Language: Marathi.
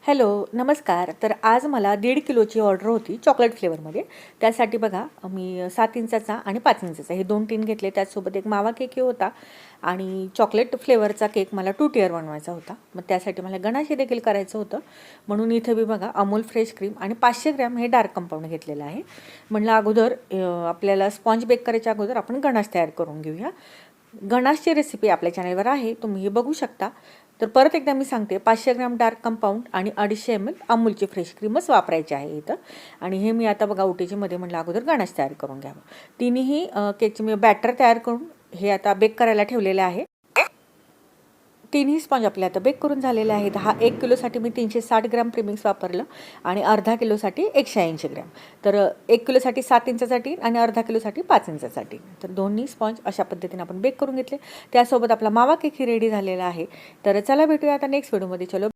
हॅलो, नमस्कार. तर आज मला 1.5 किलोची ऑर्डर होती चॉकलेट फ्लेवरमध्ये. त्यासाठी बघा मी 7 इंचाचा आणि 5 इंचाचा हे 2 टीन घेतले. त्याचसोबत एक मावा केकही होता आणि चॉकलेट फ्लेवरचा केक मला 2 टिअर बनवायचा होता. मग त्यासाठी मला गणाशी देखील करायचं होतं. म्हणून इथं मी बघा अमूल फ्रेश क्रीम आणि 500 ग्रॅम हे डार्क कंपाऊंड घेतलेलं आहे. म्हणलं अगोदर आपल्याला स्पॉन्ज बेक करायच्या अगोदर आपण गणाश तयार करून घेऊया. गणाशची रेसिपी आपल्या चॅनलवर आहे, तुम्ही हे बघू शकता. तर परत एकदा मी सांगते, 500 ग्रॅम डार्क कंपाऊंड आणि 250 ml अमूलची फ्रेश क्रीमच वापरायची आहे इथं. आणि हे मी आता बघा ओटीजीमध्ये म्हटलं अगोदर गणाश तयार करून घ्यावं. तिन्ही केकचे मी बॅटर तयार करून हे आता बेक करायला ठेवलेले आहे. तिन्ही स्पॉन्ज आपले आता बेक करून झालेले आहेत. 1 किलोसाठी मी 360 ग्रॅम प्रीमिक्स वापरलं आणि अर्धा किलोसाठी 180 ग्रॅम. तर 1 किलोसाठी 7 इंचासाठी आणि अर्धा किलोसाठी 5 इंचासाठी. तर दोन्ही स्पॉन्ज अशा पद्धतीने आपण बेक करून घेतले. त्यासोबत आपला मावा केकही रेडी झालेला आहे. तर चला भेटूया आता नेक्स्ट व्हिडिओमध्ये. चलो.